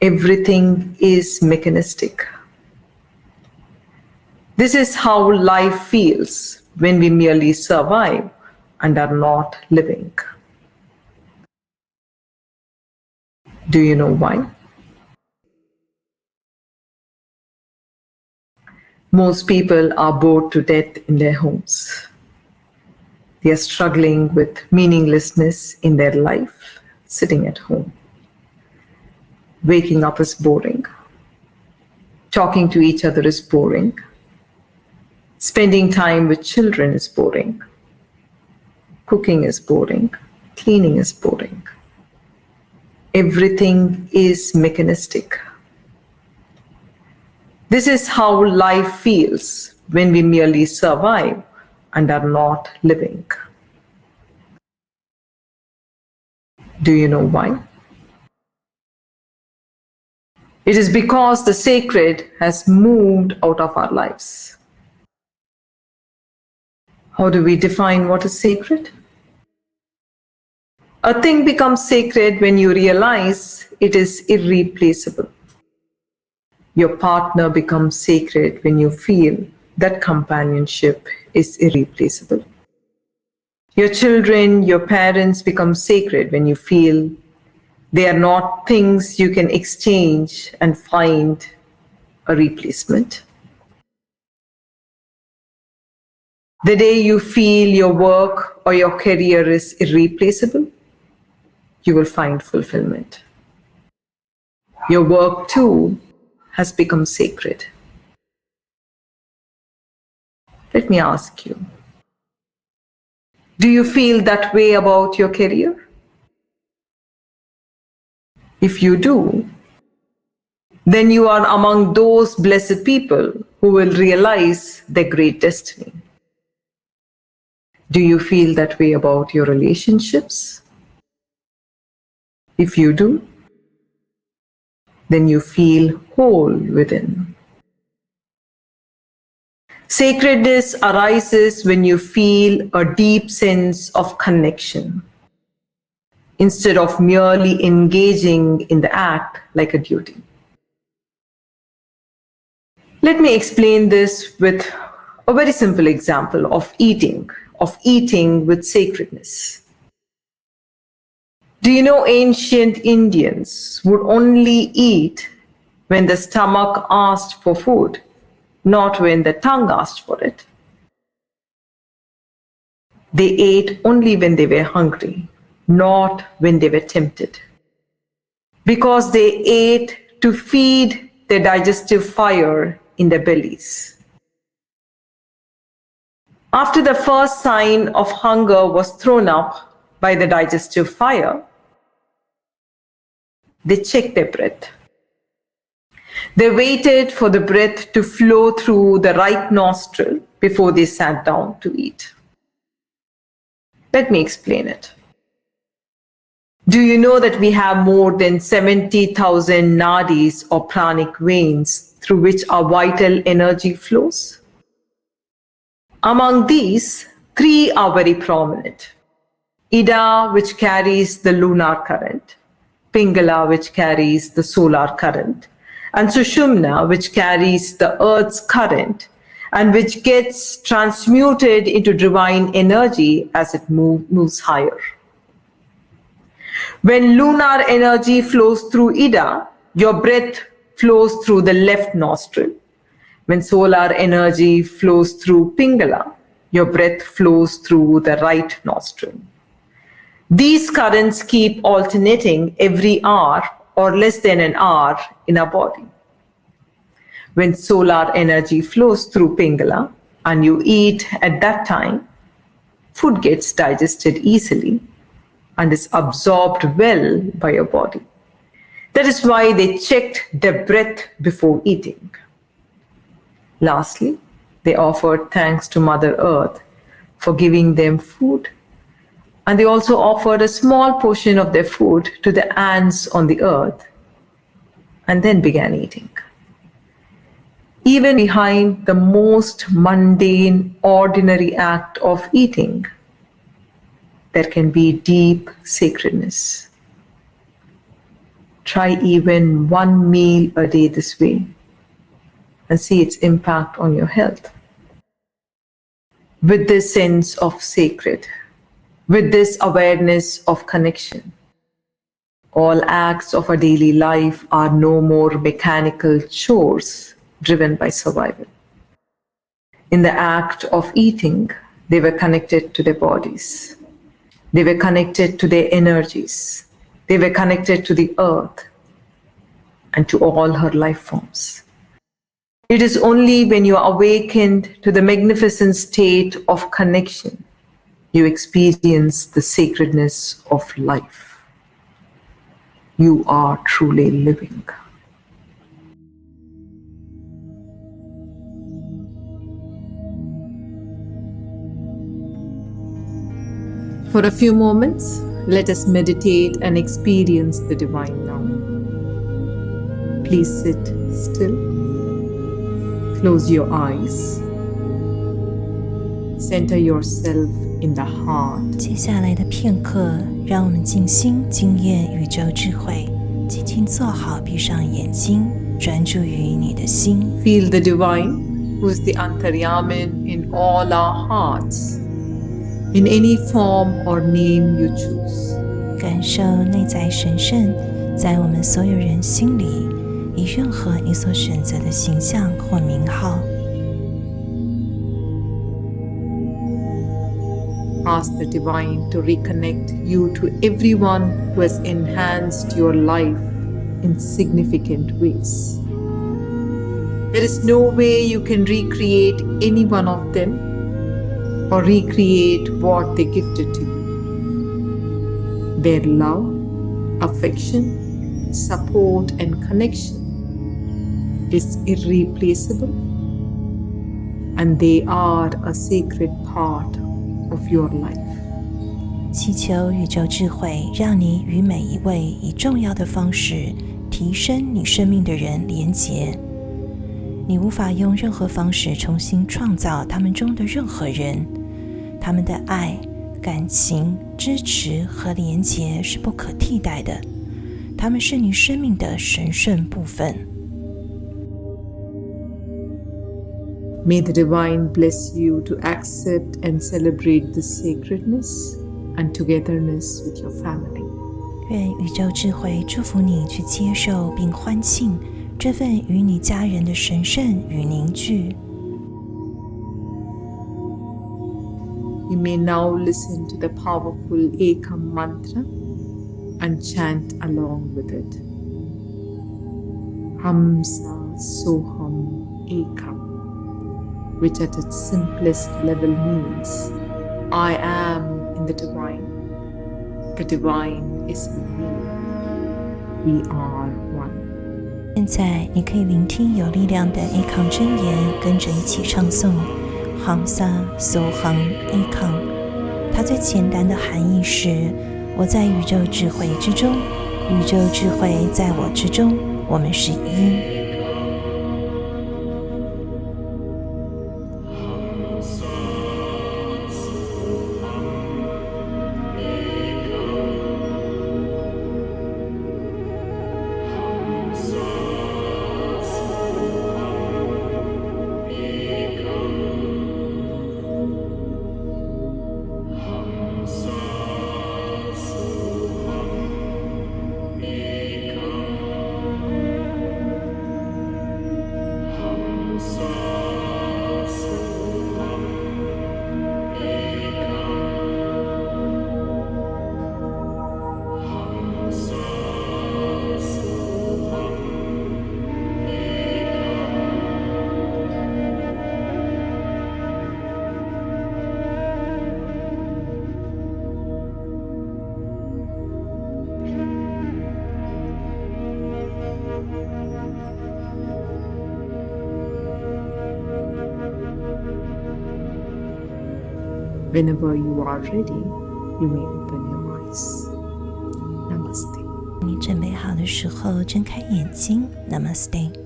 Everything is mechanistic. This is how life feels when we merely survive and are not living. Do you know why? Most people are bored to death in their homes. They are struggling with meaninglessness in their life, sitting at home. Waking up is boring. Talking to each other is boring. Spending time with children is boring. Cooking is boring. Cleaning is boring. Everything is mechanistic. This is how life feels when we merely survive and are not living. Do you know why? It is because the sacred has moved out of our lives. How do we define what is sacred? A thing becomes sacred when you realize it is irreplaceable. Your partner becomes sacred when you feel that companionship is irreplaceable. Your children, your parents become sacred when you feel they are not things you can exchange and find a replacement. The day you feel your work or your career is irreplaceable, you will find fulfillment. Your work too has become sacred. Let me ask you, do you feel that way about your career? If you do, then you are among those blessed people who will realize their great destiny. Do you feel that way about your relationships? If you do, then you feel whole within. Sacredness arises when you feel a deep sense of connection, instead of merely engaging in the act like a duty. Let me explain this with a very simple example of eating with sacredness. Do you know ancient Indians would only eat when the stomach asked for food, not when the tongue asked for it? They ate only when they were hungry, not when they were tempted, because they ate to feed their digestive fire in their bellies. After the first sign of hunger was thrown up by the digestive fire, they checked their breath. They waited for the breath to flow through the right nostril before they sat down to eat. Let me explain it. Do you know that we have more than 70,000 nadis or pranic veins through which our vital energy flows? Among these, 3 are very prominent. Ida, which carries the lunar current, Pingala, which carries the solar current, and Sushumna, which carries the earth's current and which gets transmuted into divine energy as it moves higher. When lunar energy flows through Ida, your breath flows through the left nostril. When solar energy flows through Pingala, your breath flows through the right nostril. These currents keep alternating every hour or less than an hour in our body. When solar energy flows through Pingala and you eat at that time, food gets digested easily and is absorbed well by your body. That is why they checked their breath before eating. Lastly, they offered thanks to Mother Earth for giving them food, and they also offered a small portion of their food to the ants on the earth, and then began eating. Even behind the most mundane, ordinary act of eating, there can be deep sacredness. Try even one meal a day this way and see its impact on your health. With this sense of sacred, with this awareness of connection, all acts of our daily life are no more mechanical chores driven by survival. In the act of eating, they were connected to their bodies. They were connected to their energies. They were connected to the earth and to all her life forms. It is only when you are awakened to the magnificent state of connection you experience the sacredness of life. You are truly living. For a few moments, let us meditate and experience the divine now. Please sit still. Close your eyes. Center yourself in the heart. 接下来的片刻，让我们静心经验宇宙智慧，轻轻坐好，闭上眼睛，专注于你的心。Feel the divine, who is the Antaryamin in all our hearts, in any form or name you choose. 感受内在神圣，在我们所有人心里，以任何你所选择的形象或名号。Ask the divine to reconnect you to everyone who has enhanced your life in significant ways. There is no way you can recreate any one of them or recreate what they gifted to you. Their love, affection, support, and connection is irreplaceable, and they are a sacred part of your life. 祈求宇宙智慧，让你与每一位以重要的方式提升你生命的人连结。你无法用任何方式重新创造他们中的任何人，他们的爱、感情、支持和连结是不可替代的，他们是你生命的神圣部分。May the divine bless you to accept and celebrate the sacredness and togetherness with your family. 愿宇宙智慧祝福你去接受并欢庆这份与你家人的神圣与凝聚。You may now listen to the powerful Ekam mantra and chant along with it. Hamsa Soham Ekam, which at its simplest level means, I am in the divine is in me, we are one. 现在你可以聆听有力量的 Ekam 真言，跟着一起唱诵 Hamsa Soham Ekam。 它最简单的含义是，我在宇宙智慧之中，宇宙智慧在我之中，我们是一。Whenever you are ready, you may open your eyes. Namaste. 你准备好的时候，睁开眼睛。Namaste。